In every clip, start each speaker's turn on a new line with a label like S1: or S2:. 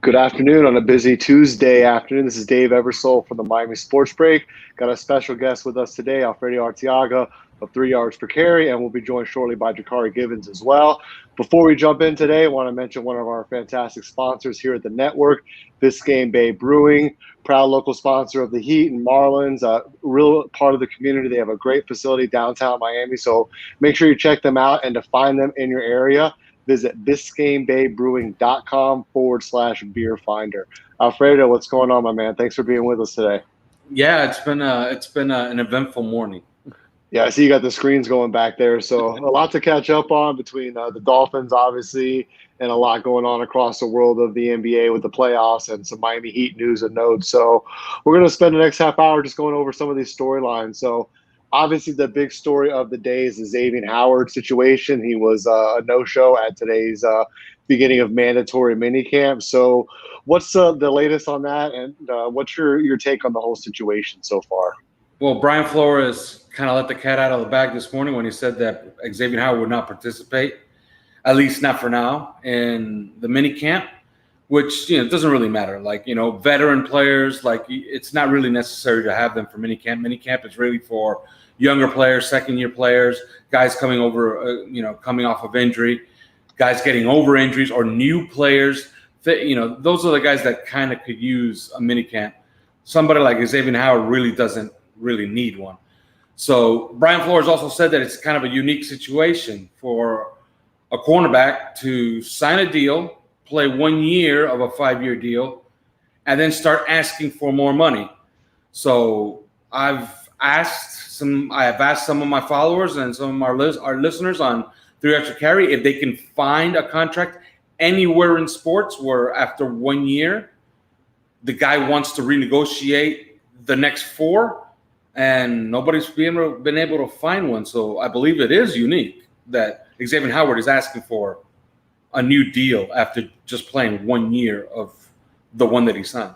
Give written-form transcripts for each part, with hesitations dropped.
S1: Good afternoon on a busy Tuesday afternoon. This is Dave Eversole from the Miami Sports Break. Got a special guest with us today, Alfredo Arteaga of 3 yards per carry, and we'll be joined shortly by Jaccare Gibbons as well. Before we jump in today, I want to mention one of our fantastic sponsors here at the network, Biscayne Bay Brewing, proud local sponsor of the Heat and Marlins, a real part of the community. They have a great facility downtown Miami, so make sure you check them out, and to find them in your area, visit BiscayneBayBrewing.com/beer finder. Alfredo, what's going on, my man? Thanks for being with us today.
S2: Yeah, it's been an eventful morning.
S1: Yeah, I see you got the screens going back there. So a lot to catch up on between the Dolphins, obviously, and a lot going on across the world of the NBA with the playoffs and some Miami Heat news and notes. So we're going to spend the next half hour just going over some of these storylines. So obviously the big story of the day is the Xavien Howard situation. He was a no-show at today's beginning of mandatory minicamp. So what's the latest on that, and what's your take on the whole situation so far?
S2: Well, Brian Flores kind of let the cat out of the bag this morning when he said that Xavien Howard would not participate, at least not for now, in the minicamp, which, it doesn't really matter. Like, veteran players, like, it's not really necessary to have them for minicamp. Minicamp is really for younger players, second-year players, guys coming over, coming off of injury, guys getting over injuries, or new players. Those are the guys that kind of could use a minicamp. Somebody like Xavien Howard really doesn't really need one. So Brian Flores also said that it's kind of a unique situation for a cornerback to sign a deal, play 1 year of a 5-year deal, and then start asking for more money. So I have asked some of my followers and some of our listeners on 3 yards per carry if they can find a contract anywhere in sports where after 1 year the guy wants to renegotiate the next 4, and nobody's been able to find one. So I believe it is unique that Xavien Howard is asking for a new deal after just playing 1 year of the one that he signed.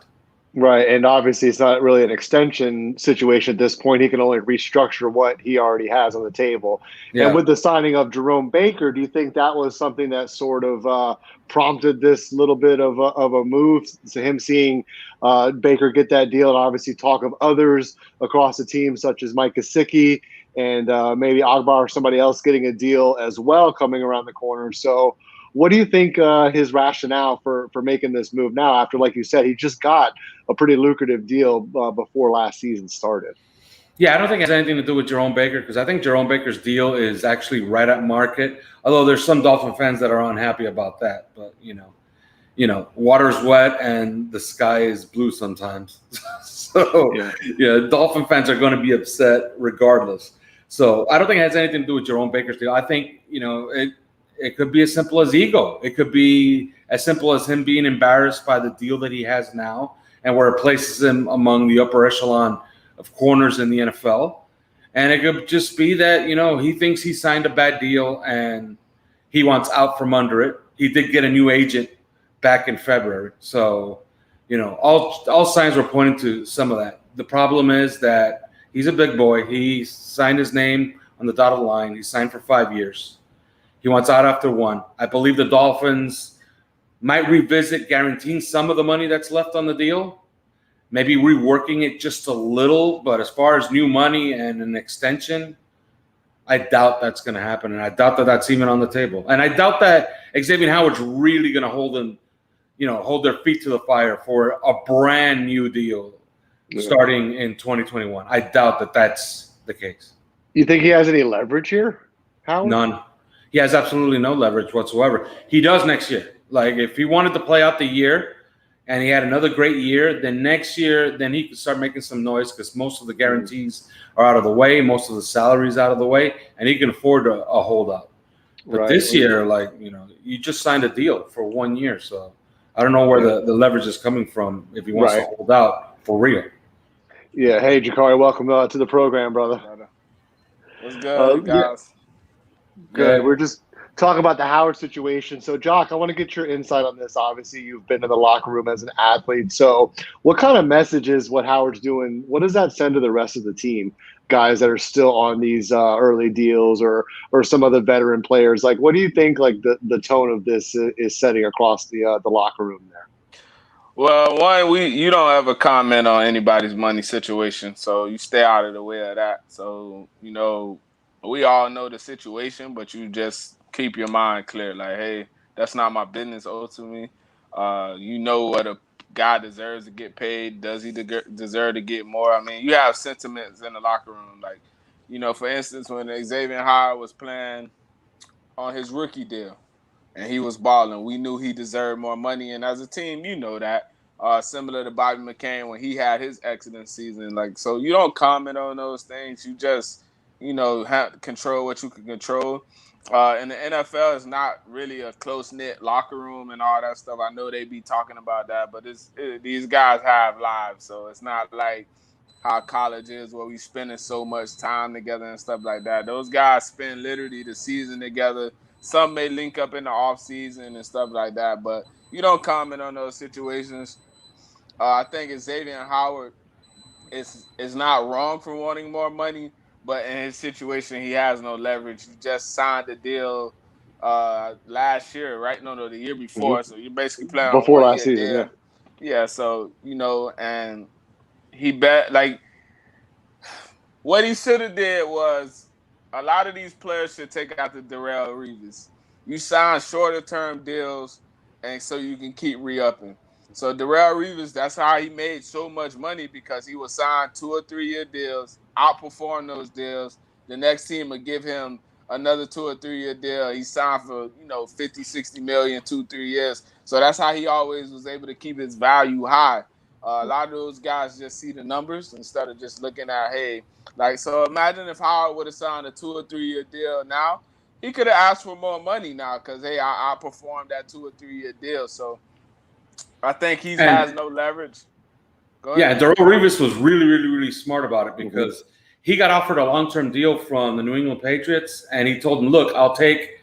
S1: Right, and obviously it's not really an extension situation at this point. He can only restructure what he already has on the table. Yeah. And with the signing of Jerome Baker, do you think that was something that sort of prompted this little bit of a move? So him seeing Baker get that deal, and obviously talk of others across the team, such as Mike Gesicki and maybe Agbar or somebody else getting a deal as well coming around the corner. So what do you think his rationale for making this move now after, like you said, he just got a pretty lucrative deal before last season started?
S2: Yeah, I don't think it has anything to do with Jerome Baker, because I think Jerome Baker's deal is actually right at market, although there's some Dolphin fans that are unhappy about that. But, water's wet and the sky is blue sometimes. So, Dolphin fans are going to be upset regardless. So I don't think it has anything to do with Jerome Baker's deal. I think, it could be as simple as ego. It could be as simple as him being embarrassed by the deal that he has now and where it places him among the upper echelon of corners in the NFL. And it could just be that, he thinks he signed a bad deal and he wants out from under it. He did get a new agent back in February. So, all signs were pointing to some of that. The problem is that he's a big boy. He signed his name on the dotted line. He signed for 5 years. He wants out after 1. I believe the Dolphins might revisit guaranteeing some of the money that's left on the deal, maybe reworking it just a little. But as far as new money and an extension, I doubt that's going to happen. And I doubt that that's even on the table. And I doubt that Xavien Howard's really going to hold their feet to the fire for a brand new deal starting in 2021. I doubt that that's the case.
S1: You think he has any leverage here, Howard?
S2: None. He has absolutely no leverage whatsoever. He does next year. Like, if he wanted to play out the year and he had another great year, then next year, then he could start making some noise because most of the guarantees are out of the way, most of the salaries out of the way, and he can afford a holdout. But this year, you just signed a deal for 1 year. So I don't know where the leverage is coming from if he wants to hold out for real.
S1: Yeah. Hey, Jaccare, welcome to the program, brother.
S3: What's good, guys?
S1: Good. Yeah. We're just talking about the Howard situation. So, Jock, I want to get your insight on this. Obviously, you've been in the locker room as an athlete. So what kind of messages, what Howard's doing, what does that send to the rest of the team, guys that are still on these early deals or some of the veteran players? Like, what do you think, like, the tone of this is setting across the locker room there?
S3: Well, one, you don't ever comment on anybody's money situation, so you stay out of the way of that. So, we all know the situation, but you just keep your mind clear. Like, hey, that's not my business ultimately. You know what a guy deserves to get paid. Does he deserve to get more? I mean, you have sentiments in the locker room. Like, for instance, when Xavien Howard was playing on his rookie deal, and he was balling. We knew he deserved more money, and as a team, you know that. Similar to Bobby McCain when he had his excellent season. Like, so you don't comment on those things. You just, have to control what you can control. And the NFL is not really a close-knit locker room and all that stuff. I know they be talking about that, but these guys have lives, so it's not like how college is where we spending so much time together and stuff like that. Those guys spend literally the season together. Some may link up in the off season and stuff like that, but you don't comment on those situations. I think Xavien Howard is not wrong for wanting more money, but in his situation, he has no leverage. He just signed a deal last year, right? No, the year before. So you're basically playing on
S1: Before
S3: 1
S1: last
S3: year
S1: season,
S3: deal. Yeah. So and he bet like what he should have did was a lot of these players should take out the Darrell Reeves. You sign shorter term deals, and so you can keep re-upping. So Darrell Reeves, that's how he made so much money because he would sign 2 or 3 year deals, outperform those deals. The next team would give him another 2 or 3 year deal. He signed for 50, 60 million, 2, 3 years. So that's how he always was able to keep his value high. A lot of those guys just see the numbers instead of just looking at, hey, so imagine if Howard would have signed a 2 or 3 year deal now, he could have asked for more money now because, hey, I performed that 2 or 3 year deal. So I think he has no leverage. Go ahead.
S2: Yeah, Darrell Reeves was really, really, really smart about it because he got offered a long-term deal from the New England Patriots, and he told them, look, I'll take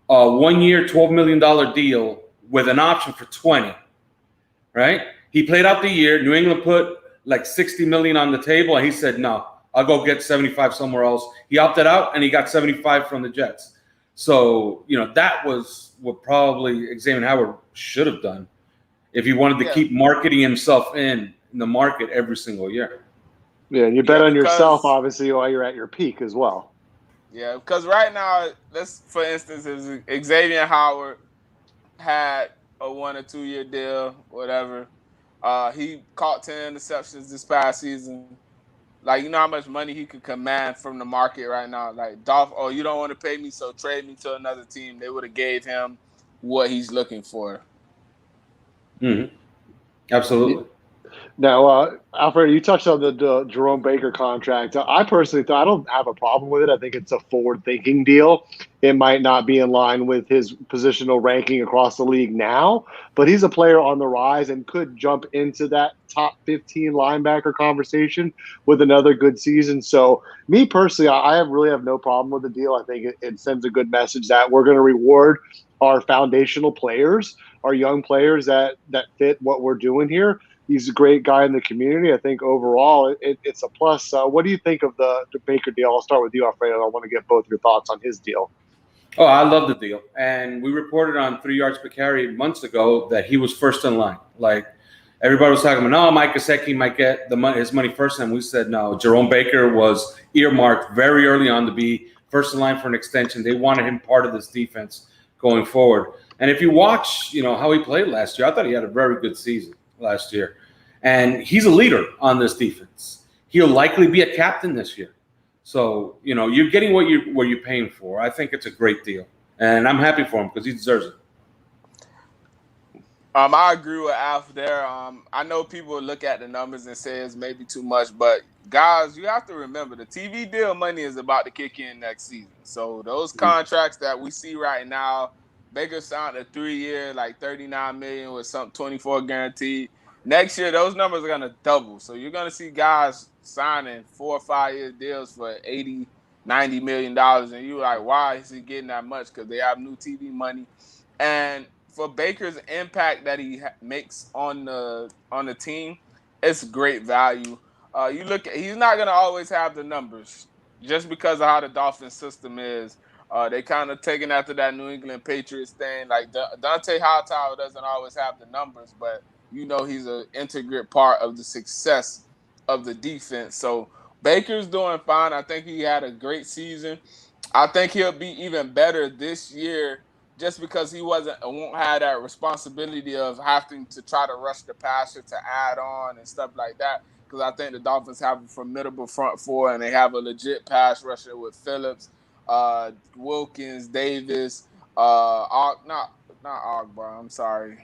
S2: a 1 year, $12 million deal with an option for 20, right? He played out the year. New England put like $60 million on the table, and he said, no, I'll go get 75 somewhere else. He opted out, and he got 75 from the Jets. So, that was what probably Xavien Howard should have done if he wanted to keep marketing himself in the market every single year.
S1: Yeah, and you bet on yourself, obviously, while you're at your peak as well.
S3: Yeah, because right now, let's, for instance, if Xavien Howard had a 1 or 2 year deal, whatever, he caught 10 interceptions this past season. Like, you know how much money he could command from the market right now? Like, Dolph, you don't want to pay me, so trade me to another team. They would have gave him what he's looking for.
S2: Mm-hmm. Absolutely.
S1: Now, Alfredo, you touched on the Jerome Baker contract. I personally thought I don't have a problem with it. I think it's a forward-thinking deal. It might not be in line with his positional ranking across the league now, but he's a player on the rise and could jump into that top 15 linebacker conversation with another good season. So, me personally, I really have no problem with the deal. I think it sends a good message that we're going to reward our foundational players, our young players that fit what we're doing here. He's a great guy in the community. I think overall it's a plus. What do you think of the Baker deal? I'll start with you, Alfredo. I want to get both your thoughts on his deal.
S2: Oh, I love the deal. And we reported on 3 yards per carry months ago that he was first in line. Like, everybody was talking about, no, Mike Gesicki might get his money first. And we said, no, Jerome Baker was earmarked very early on to be first in line for an extension. They wanted him part of this defense going forward. And if you watch, how he played last year, I thought he had a very good season last year. And he's a leader on this defense. He'll likely be a captain this year. So, you're getting what you're paying for. I think it's a great deal. And I'm happy for him because he deserves it.
S3: I agree with Alf there. I know people look at the numbers and say it's maybe too much, but guys, you have to remember the TV deal money is about to kick in next season. So those contracts that we see right now, Baker signed a 3 year, like $39 million with some 24 guaranteed. Next year, those numbers are gonna double. So you're gonna see guys signing 4 or 5 year deals for $80, $90 million, and you're like, why is he getting that much? Because they have new TV money, and for Baker's impact that he makes on the team, it's great value. You look at, he's not gonna always have the numbers just because of how the Dolphins system is. They kind of taken after that New England Patriots thing. Like Dante Hightower doesn't always have the numbers, but he's an integral part of the success of the defense. So Baker's doing fine. I think he had a great season. I think he'll be even better this year just because he won't have that responsibility of having to try to rush the passer to add on and stuff like that. Because I think the Dolphins have a formidable front four and they have a legit pass rusher with Phillips, Wilkins, Davis, not Ogbar. I'm sorry.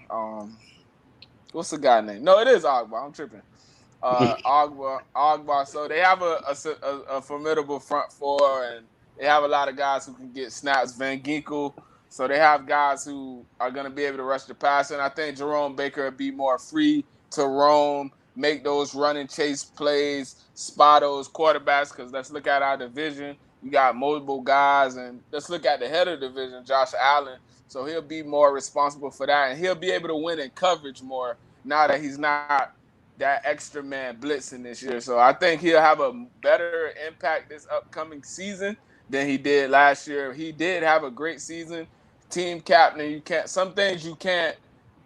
S3: What's the guy name? No, it is Ogbar. I'm tripping. Ogbar. So they have a formidable front four, and they have a lot of guys who can get snaps. Van Ginkel. So they have guys who are going to be able to rush the passer. And I think Jerome Baker will be more free to roam, make those run and chase plays, spot those quarterbacks. Because let's look at our division. We got multiple guys. And let's look at the head of the division, Josh Allen. So he'll be more responsible for that. And he'll be able to win in coverage more now that he's not that extra man blitzing this year. So I think he'll have a better impact this upcoming season than he did last year. He did have a great season. Team captain, some things you can't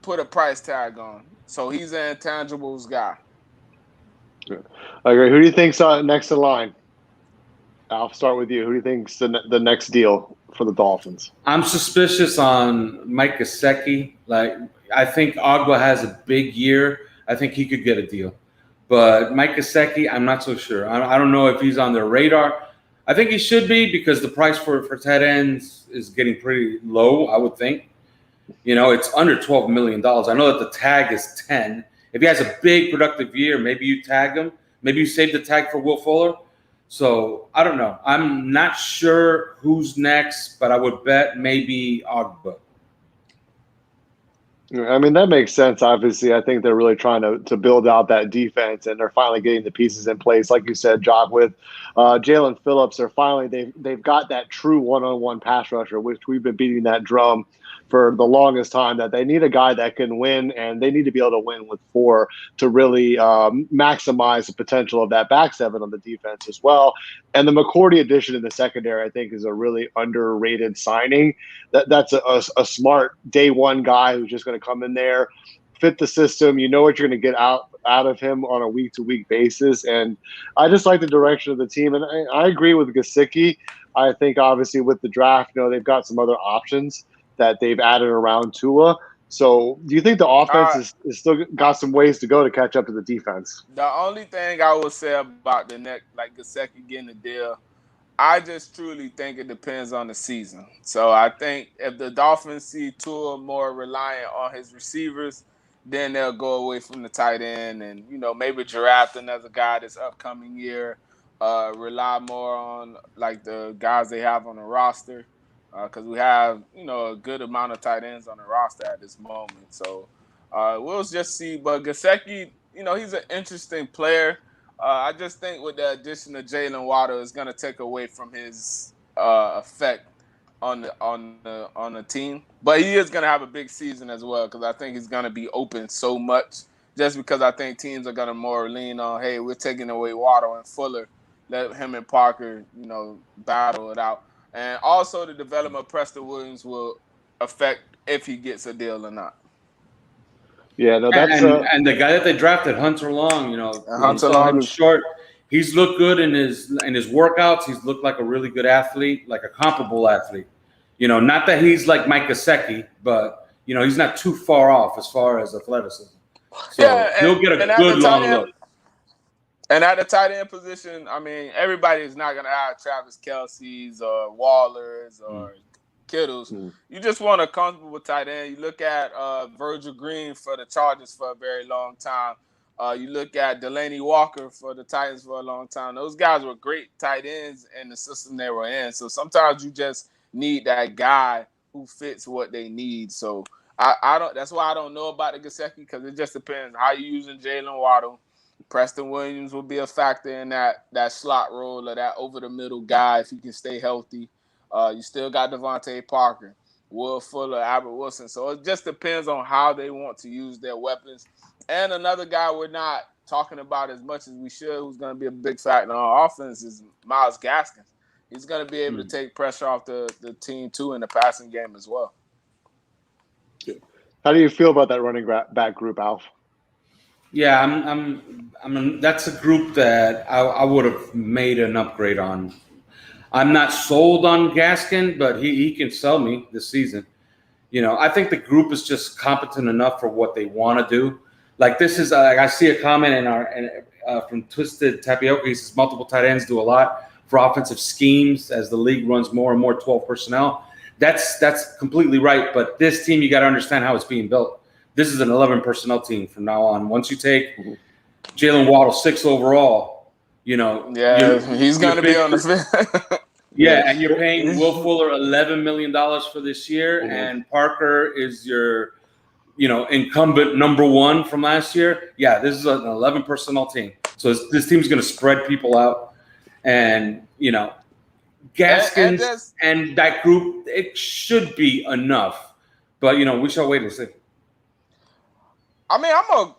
S3: put a price tag on. So he's an intangibles guy.
S1: Okay. Who do you think's next in line? I'll start with you. Who do you think's the next deal for the Dolphins?
S2: I'm suspicious on Mike Gesicki. I think Ogba has a big year. I think he could get a deal. But Mike Gesicki, I'm not so sure. I don't know if he's on their radar. I think he should be because the price for tight ends is getting pretty low, I would think. It's under $12 million. I know that the tag is 10. If he has a big productive year, maybe you tag him. Maybe you save the tag for Will Fuller. So I don't know. I'm not sure who's next, but I would bet maybe Ogba.
S1: I mean, that makes sense. Obviously, I think they're really trying to build out that defense, and they're finally getting the pieces in place. Like you said, Jock, with Jalen Phillips, they've got that true one-on-one pass rusher, which we've been beating that drum for the longest time, that they need a guy that can win, and they need to be able to win with 4 to really maximize the potential of that back 7 on the defense as well. And the McCourty addition in the secondary, I think, is a really underrated signing. That's a smart day one guy who's just going to come in there, fit the system. You know what you're going to get out of him on a week-to-week basis. And I just like the direction of the team. And I agree with Gesicki. I think, obviously, with the draft, they've got some other options that they've added around Tua. So do you think the offense is still got some ways to go to catch up to the defense?
S3: The only thing I would say about the next, like Gesicki getting the deal, I just truly think it depends on the season. So I think if the Dolphins see Tua more reliant on his receivers, then they'll go away from the tight end and, maybe draft another guy this upcoming year, rely more on, like, the guys they have on the roster. Because we have, a good amount of tight ends on the roster at this moment. So we'll just see. But Gesicki, he's an interesting player. I just think with the addition of Jalen Waddle, it's going to take away from his effect on the team. But he is going to have a big season as well because I think he's going to be open so much. Just because I think teams are going to more lean on, hey, we're taking away Waddle and Fuller, let him and Parker, battle it out. And also the development of Preston Williams will affect if he gets a deal or not.
S1: Yeah, no, that's
S2: and the guy that they drafted, Hunter Long,
S3: Hunter Long
S2: is short. He's looked good in his workouts. He's looked like a really good athlete, like a comparable athlete. Not that he's like Mike Gesicki, but he's not too far off as far as athleticism. So he'll get a good long look.
S3: And at the tight end position, I mean, everybody is not going to have Travis Kelce's or Waller's or Kittle's. You just want a comfortable tight end. You look at Virgil Green for the Chargers for a very long time. You look at Delaney Walker for the Titans for a long time. Those guys were great tight ends in the system they were in. So sometimes you just need that guy who fits what they need. So I don't. That's why I don't know about the Gesicki because it just depends how you're using Jalen Waddle. Preston Williams will be a factor in that slot role or that over-the-middle guy if he can stay healthy. You still got Devontae Parker, Will Fuller, Albert Wilson. So it just depends on how they want to use their weapons. And another guy we're not talking about as much as we should, who's going to be a big factor on offense, is Myles Gaskins. He's going to be able to take pressure off the team, too, in the passing game as well.
S1: How do you feel about that running back group, Alf?
S2: Yeah, that's a group that I would have made an upgrade on. I'm not sold on Gaskin, but he can sell me this season. I think the group is just competent enough for what they want to do. Like this is like I see a comment from Twisted Tapioca. He says multiple tight ends do a lot for offensive schemes as the league runs more and more 12 personnel. That's completely right. But this team, you got to understand how it's being built. This is an 11 personnel team from now on. Once you take Jalen Waddle 6 overall,
S3: he's going to be on the field.
S2: Yeah, and you're paying Will Fuller $11 million for this year, and Parker is your, incumbent number one from last year. Yeah, this is an 11 personnel team. So this team's going to spread people out, and Gaskins and that group, it should be enough, but we shall wait and see.
S3: I mean,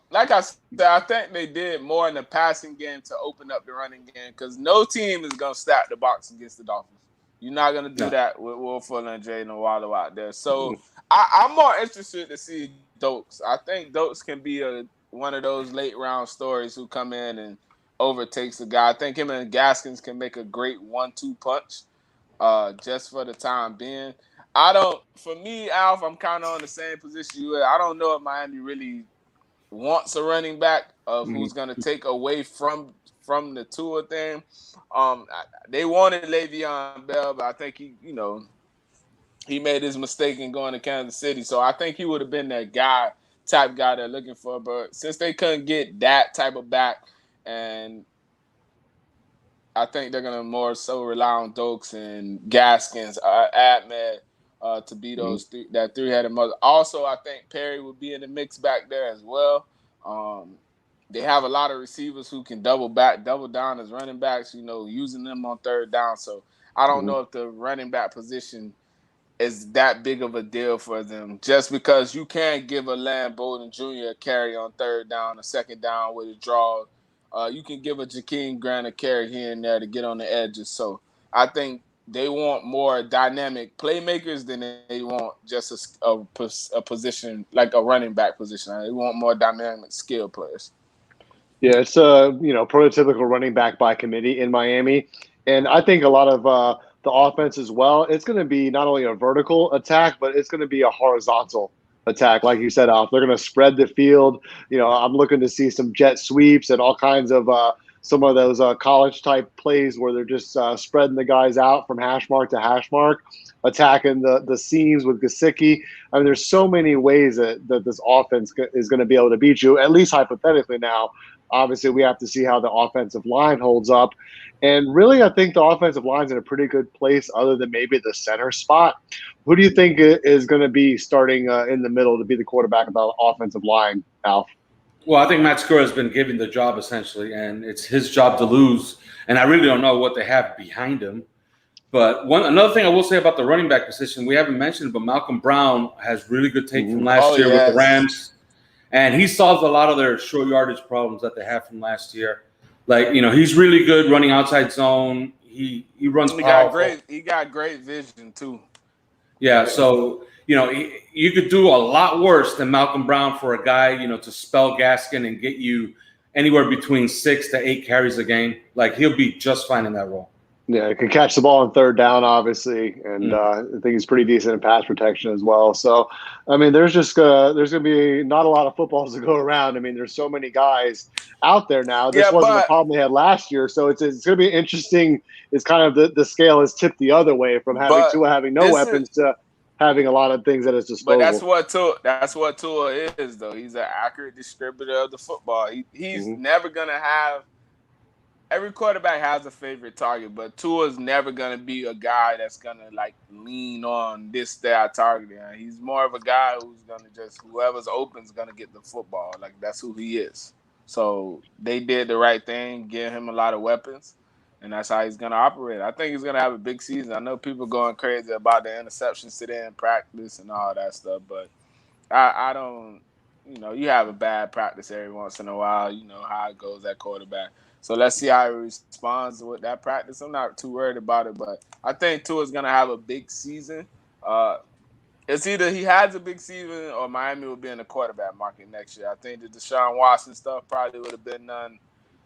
S3: like I said, I think they did more in the passing game to open up the running game because no team is going to stack the box against the Dolphins. You're not going to do that with Will Fuller and Jalen Waddle out there. So I'm more interested to see Dokes. I think Dokes can be one of those late round stories who come in and overtakes the guy. I think him and Gaskins can make a great 1-2 punch just for the time being. For me, Alf, I'm kind of on the same position you are. I don't know if Miami really wants a running back of who's going to take away from the Tua thing. They wanted Le'Veon Bell, but I think he made his mistake in going to Kansas City. So I think he would have been that type guy they're looking for. But since they couldn't get that type of back, and I think they're going to more so rely on Dokes and Gaskins, Ahmed, to be that three-headed mother. Also, I think Perry would be in the mix back there as well. They have a lot of receivers who can double down as running backs, using them on third down. So I don't know if the running back position is that big of a deal for them. Just because you can't give a Lamb Bolden Jr. a carry on third down, a second down with a draw. You can give a Jakeem Grant a carry here and there to get on the edges. So I think they want more dynamic playmakers than they want just a position like a running back position. They want more dynamic skill players.
S1: Yeah, it's prototypical running back by committee in Miami, and I think a lot of the offense as well. It's going to be not only a vertical attack, but it's going to be a horizontal attack, like you said, Alf. They're going to spread the field. I'm looking to see some jet sweeps and all kinds of some of those college type plays where they're just spreading the guys out from hash mark to hash mark, attacking the seams with Gesicki. I mean, there's so many ways that this offense is going to be able to beat you, at least hypothetically now. Obviously, we have to see how the offensive line holds up. And really, I think the offensive line's in a pretty good place other than maybe the center spot. Who do you think is going to be starting in the middle to be the quarterback of the offensive line, Alf?
S2: Well, I think Matt Skura has been given the job essentially, and it's his job to lose. And I really don't know what they have behind him. But another thing I will say about the running back position, we haven't mentioned, but Malcolm Brown has really good tape from last year with the Rams. And he solves a lot of their short yardage problems that they have from last year. Like, he's really good running outside zone. He runs powerful.
S3: He got great vision too.
S2: Yeah, so you could do a lot worse than Malcolm Brown for a guy, to spell Gaskin and get you anywhere between 6 to 8 carries a game. Like, he'll be just fine in that role.
S1: Yeah, he can catch the ball on third down, obviously, and I think he's pretty decent in pass protection as well. So, I mean, there's going to be not a lot of footballs to go around. I mean, there's so many guys out there now. This wasn't the problem they had last year, so it's going to be interesting. It's kind of the scale is tipped the other way from having no weapons to having a lot of things at his disposal.
S3: But that's what Tua is, though. He's an accurate distributor of the football. He's never going to have. Every quarterback has a favorite target, but Tua's never going to be a guy that's going to, lean on that target. He's more of a guy who's going to whoever's open is going to get the football. Like, that's who he is. So they did the right thing, give him a lot of weapons, and that's how he's going to operate. I think he's going to have a big season. I know people going crazy about the interceptions today in practice and all that stuff, but I don't – you have a bad practice every once in a while. You know how it goes at quarterback. So let's see how he responds with that practice. I'm not too worried about it, but I think Tua's going to have a big season. It's either he has a big season or Miami will be in the quarterback market next year. I think the Deshaun Watson stuff probably would have been done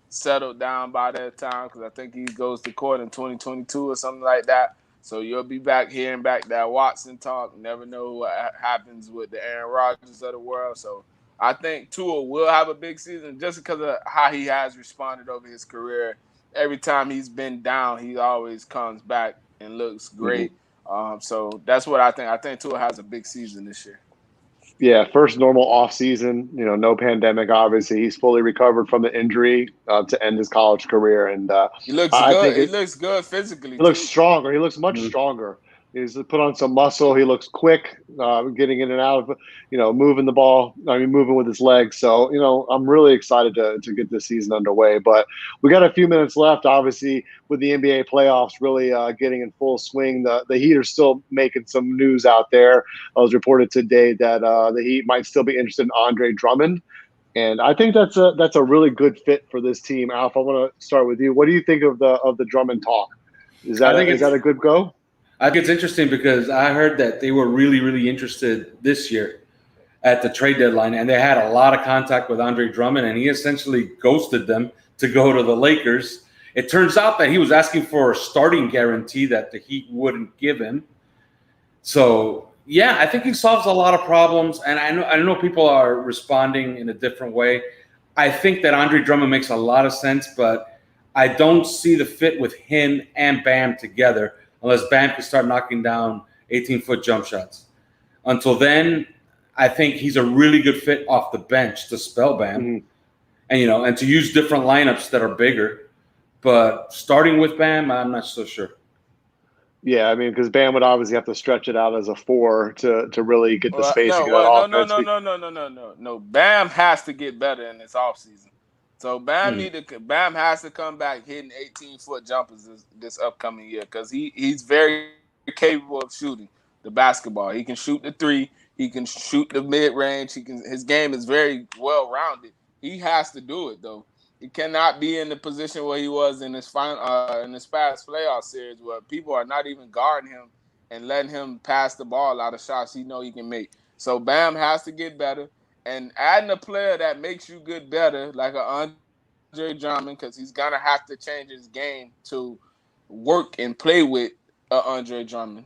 S3: settled down by that time because I think he goes to court in 2022 or something like that. So you'll be back hearing back that Watson talk. Never know what happens with the Aaron Rodgers of the world. So I think Tua will have a big season just because of how he has responded over his career. Every time he's been down, he always comes back and looks great. So that's what I think. I think Tua has a big season this year.
S1: Yeah, first normal off season, no pandemic. Obviously, he's fully recovered from the injury to end his college career, and
S3: He looks
S1: I
S3: good.
S1: think
S3: He looks good physically.
S1: he looks stronger. He looks much stronger. He's put on some muscle. He looks quick, getting in and out of, moving the ball. Moving with his legs. So, I'm really excited to get this season underway. But we got a few minutes left. Obviously, with the NBA playoffs really getting in full swing, the Heat are still making some news out there. It was reported today that the Heat might still be interested in Andre Drummond. And I think that's a really good fit for this team. Alf, I want to start with you. What do you think of the Drummond talk? Is that a good go?
S2: I think it's interesting because I heard that they were really, really interested this year at the trade deadline, and they had a lot of contact with Andre Drummond, and he essentially ghosted them to go to the Lakers. It turns out that he was asking for a starting guarantee that the Heat wouldn't give him. So, yeah, I think he solves a lot of problems, and I know people are responding in a different way. I think that Andre Drummond makes a lot of sense, but I don't see the fit with him and Bam together unless Bam can start knocking down 18-foot jump shots. Until then, I think he's a really good fit off the bench to spell Bam, and to use different lineups that are bigger. But starting with Bam, I'm not so sure.
S1: Yeah, because Bam would obviously have to stretch it out as a 4 to really get the spacing of that offense.
S3: No. Bam has to get better in this offseason. So Bam has to come back hitting 18-foot jumpers this upcoming year because he's very capable of shooting the basketball. He can shoot the 3. He can shoot the mid-range. His game is very well-rounded. He has to do it, though. He cannot be in the position where he was in his past playoff series where people are not even guarding him and letting him pass the ball out of shots he know he can make. So Bam has to get better. And adding a player that makes you get better, like an Andre Drummond, because he's going to have to change his game to work and play with Andre Drummond,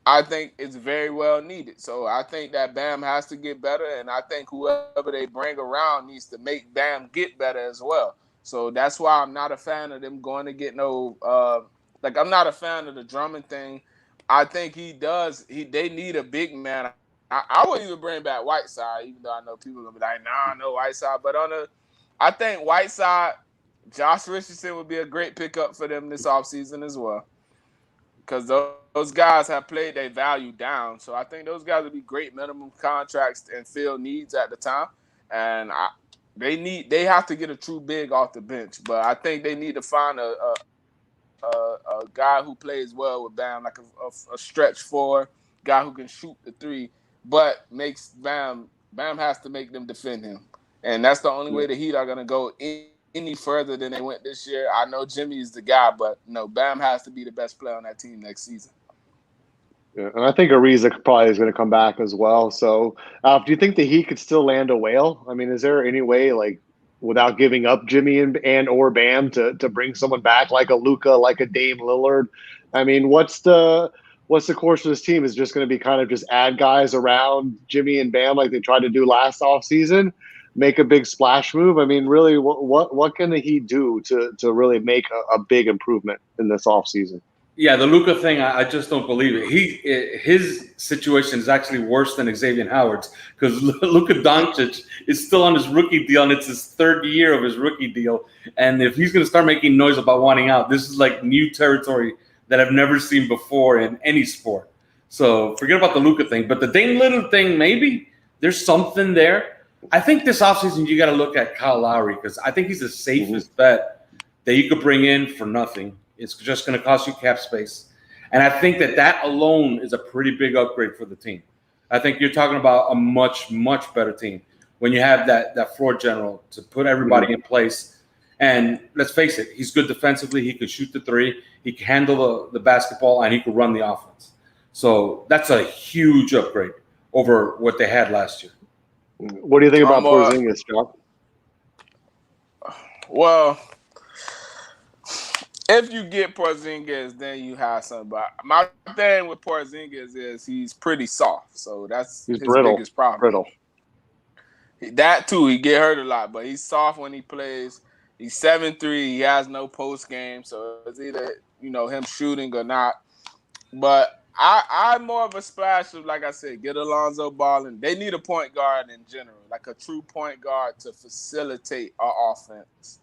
S3: I think it's very well needed. So I think that Bam has to get better, and I think whoever they bring around needs to make Bam get better as well. So that's why I'm not a fan of them going to get I'm not a fan of the Drummond thing. I think they need a big man. I wouldn't even bring back Whiteside, even though I know people are going to be like, nah, no Whiteside. But I think Whiteside, Josh Richardson would be a great pickup for them this offseason as well. Because those guys have played their value down. So I think those guys would be great minimum contracts and fill needs at the time. And they have to get a true big off the bench. But I think they need to find a guy who plays well with Bam, like a stretch 4, guy who can shoot the 3. But makes Bam has to make them defend him. And that's the only way the Heat are going to go any further than they went this year. I know Jimmy is the guy, but no, Bam has to be the best player on that team next season.
S1: Yeah, and I think Ariza probably is going to come back as well. So do you think the Heat could still land a whale? Is there any way, without giving up Jimmy and or Bam to bring someone back like a Luka, like a Dame Lillard? What's the course of this team? Is just going to be kind of just add guys around Jimmy and Bam like they tried to do last offseason, make a big splash move? Really, what can the Heat do to really make a big improvement in this offseason?
S2: Yeah, the Luka thing, I just don't believe it. His situation is actually worse than Xavien Howard's because Luka Doncic is still on his rookie deal, and it's his 3rd year of his rookie deal. And if he's going to start making noise about wanting out, this is like new territory that I've never seen before in any sport. So forget about the Luka thing. But the Dame Lillard thing, maybe there's something there. I think this offseason you got to look at Kyle Lowry because I think he's the safest bet that you could bring in for nothing. It's just going to cost you cap space. And I think that alone is a pretty big upgrade for the team. I think you're talking about a much, much better team when you have that floor general to put everybody in place. And let's face it, he's good defensively. He could shoot the 3. He can handle the basketball, and he could run the offense. So that's a huge upgrade over what they had last year.
S1: What do you think about Porzingis, Chuck?
S3: Well, if you get Porzingis, then you have something. But my thing with Porzingis is he's pretty soft, so that's his biggest problem.
S1: Brittle.
S3: That too, he get hurt a lot, but he's soft when he plays. He's 7'3". He has no post game, so it's either him shooting or not. But I'm more of a splash of, like I said, get Alonzo Ball, and they need a point guard in general, like a true point guard to facilitate our offense.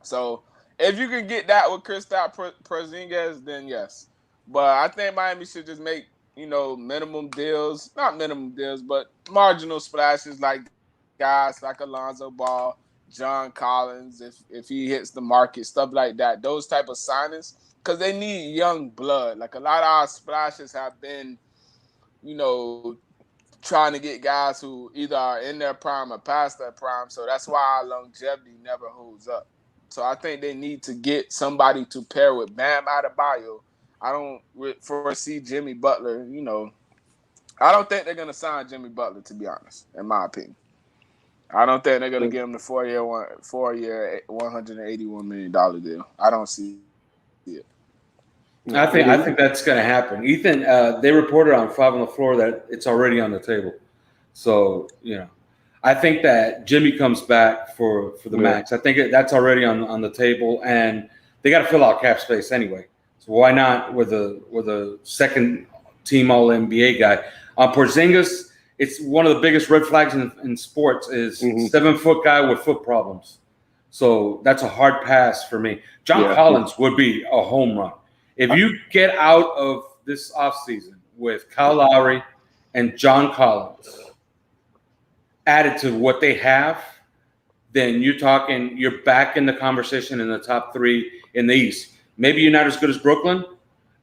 S3: So if you can get that with Kristaps Porzingis, then yes. But I think Miami should just make minimum deals, not minimum deals, but marginal splashes, like guys like Alonzo Ball, John Collins, if he hits the market, stuff like that. Those type of signings. Because they need young blood. Like, a lot of our splashes have been, trying to get guys who either are in their prime or past their prime. So that's why our longevity never holds up. So I think they need to get somebody to pair with Bam Adebayo. I don't foresee Jimmy Butler, I don't think they're going to sign Jimmy Butler, to be honest, in my opinion. I don't think they're going to give him the 4-year, $181 million deal. I don't see it.
S2: I think that's going to happen. Ethan, they reported on Five on the Floor that it's already on the table. So, I think that Jimmy comes back for the max. I think that's already on the table, and they got to fill out cap space anyway. So why not with a second team All NBA guy? On Porzingis, it's one of the biggest red flags in sports is 7-foot guy with foot problems. So that's a hard pass for me. John Collins would be a home run. If you get out of this offseason with Kyle Lowry and John Collins added to what they have, then you're back in the conversation in the top 3 in the East. Maybe you're not as good as Brooklyn,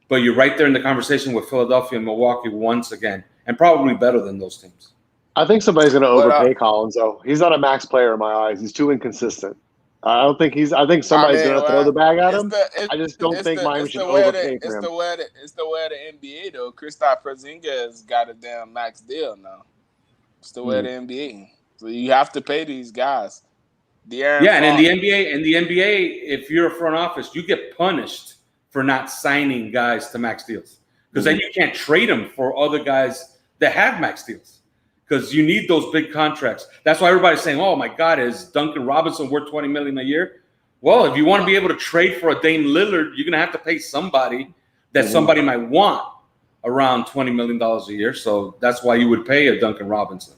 S2: but you're right there in the conversation with Philadelphia and Milwaukee once again, and probably better than those teams.
S1: I think somebody's going to overpay Collins, though. He's not a max player in my eyes. He's too inconsistent. I think somebody's going to throw the bag at him. I just don't think Miami should overpay for him.
S3: It's the way of the NBA, though. Kristaps Porzingis got a damn max deal now. It's the way of the NBA. So you have to pay these guys.
S2: And in the NBA, if you're a front office, you get punished for not signing guys to max deals. Because then you can't trade them for other guys that have max deals. Because you need those big contracts. That's why everybody's saying, "Oh my God, is Duncan Robinson worth $20 million a year?" Well, if you want to be able to trade for a Dame Lillard, you're gonna have to pay somebody that somebody might want around $20 million a year. So that's why you would pay a Duncan Robinson.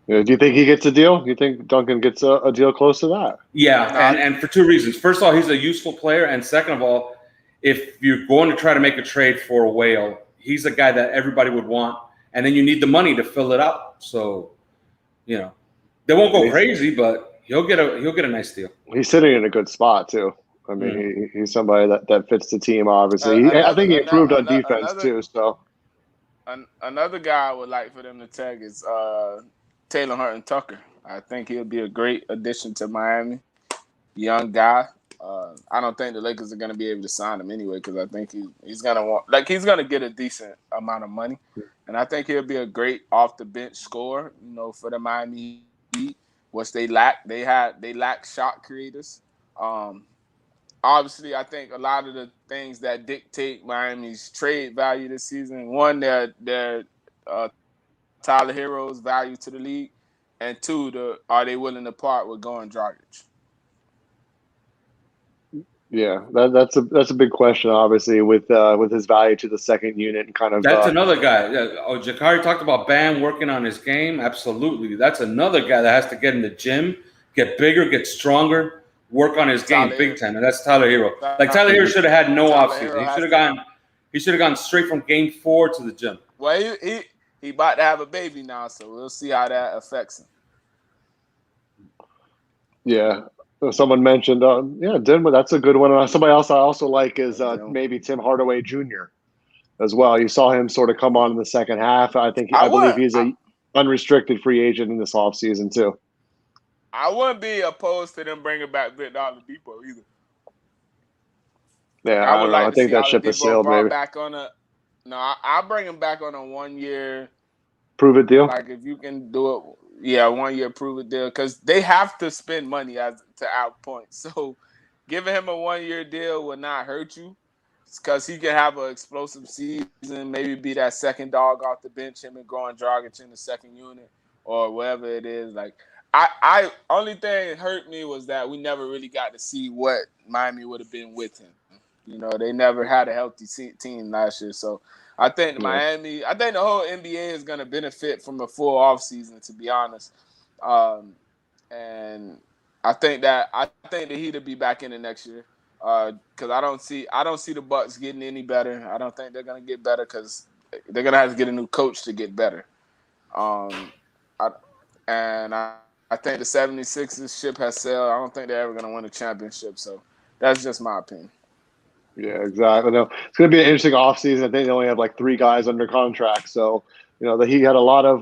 S1: Yeah, do you think he gets a deal? Do you think Duncan gets a deal close to that?
S2: Yeah, and for 2 reasons. First of all, he's a useful player, and second of all, if you're going to try to make a trade for a whale, he's a guy that everybody would want. And then you need the money to fill it out. So, they won't go crazy, but he'll get a nice deal.
S1: He's sitting in a good spot too. I mean, he's somebody that fits the team. Obviously, I think he improved on defense too. So,
S3: another guy I would like for them to tag is Taylor Horton Tucker. I think he'll be a great addition to Miami. Young guy. I don't think the Lakers are going to be able to sign him anyway because I think he's going to get a decent amount of money. And I think he'll be a great off-the-bench scorer, for the Miami Heat, which they lack. They lack shot creators. Obviously, I think a lot of the things that dictate Miami's trade value this season, one, their Tyler Hero's value to the league, and 2, are they willing to part with Goran Dragic?
S1: Yeah, that's a big question, obviously, with his value to the second unit and kind of.
S2: That's another guy. Jaccare talked about Bam working on his game. Absolutely, that's another guy that has to get in the gym, get bigger, get stronger, work on his game big time, and that's Tyler Hero. Tyler Hero should have had no offseason. He should have gone straight from game 4 to the gym.
S3: Well, he about to have a baby now, so we'll see how that affects him.
S1: Yeah. Someone mentioned, Denver. That's a good one. Somebody else I also like is maybe Tim Hardaway Jr. as well. You saw him sort of come on in the second half. I believe he's an unrestricted free agent in this offseason too.
S3: I wouldn't be opposed to them bringing back Victor Oladipo either.
S1: Yeah, I think that ship has sailed. Maybe
S3: back on No, I'll bring him back on a 1 year.
S1: Prove it deal.
S3: Like if you can do it, yeah, 1 year prove it deal, because they have to spend money to outpoint. So giving him a 1 year deal will not hurt you, because he can have an explosive season, maybe be that second dog off the bench, him and Goran Dragic in the second unit or whatever it is. Like I only thing that hurt me was that we never really got to see what Miami would have been with him. You know, they never had a healthy team last year, so. I think the whole NBA is going to benefit from a full offseason, to be honest. And I think that the Heat will be back in the next year, because I don't see the Bucks getting any better. I don't think they're going to get better, because they're going to have to get a new coach to get better. I think the 76ers ship has sailed. I don't think they're ever going to win a championship. So that's just my opinion.
S1: Yeah, exactly. No, it's going to be an interesting offseason. I think they only have like 3 guys under contract. So, you know, he had a lot of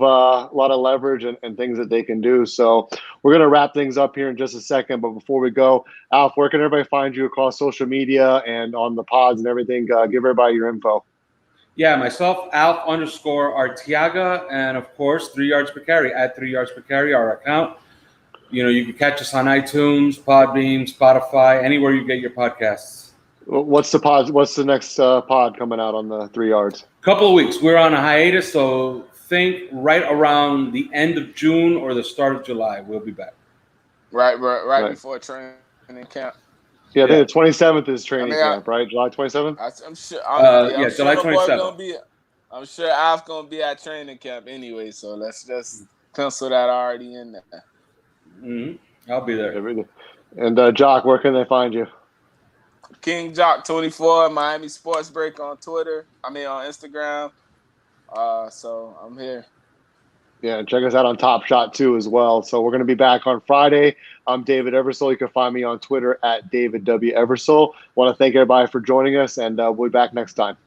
S1: leverage and things that they can do. So we're going to wrap things up here in just a second. But before we go, Alf, where can everybody find you across social media and on the pods and everything? Give everybody your info.
S2: Yeah, myself, Alf_Arteaga, and of course, 3 yards per carry, at 3 yards per carry, our account. You know, you can catch us on iTunes, Podbean, Spotify, anywhere you get your podcasts.
S1: What's the pod? What's the next pod coming out on the 3 yards?
S2: Couple of weeks. We're on a hiatus, so think right around the end of June or the start of July. We'll be back.
S3: Right before training camp.
S1: Yeah, I think the 27th is training camp, right? July 27th?
S3: I'm sure.
S2: July 27th.
S3: I'm sure Alf's going to be at training camp anyway, so let's just pencil that already in there.
S2: Mm-hmm. I'll be there.
S1: And Jock, where can they find you?
S3: King Jock 24, Miami Sports Break on Twitter. On Instagram. So I'm here.
S1: Yeah, check us out on Top Shot too as well. So we're going to be back on Friday. I'm David Eversole. You can find me on Twitter at David W. Eversole. Want to thank everybody for joining us, and we'll be back next time.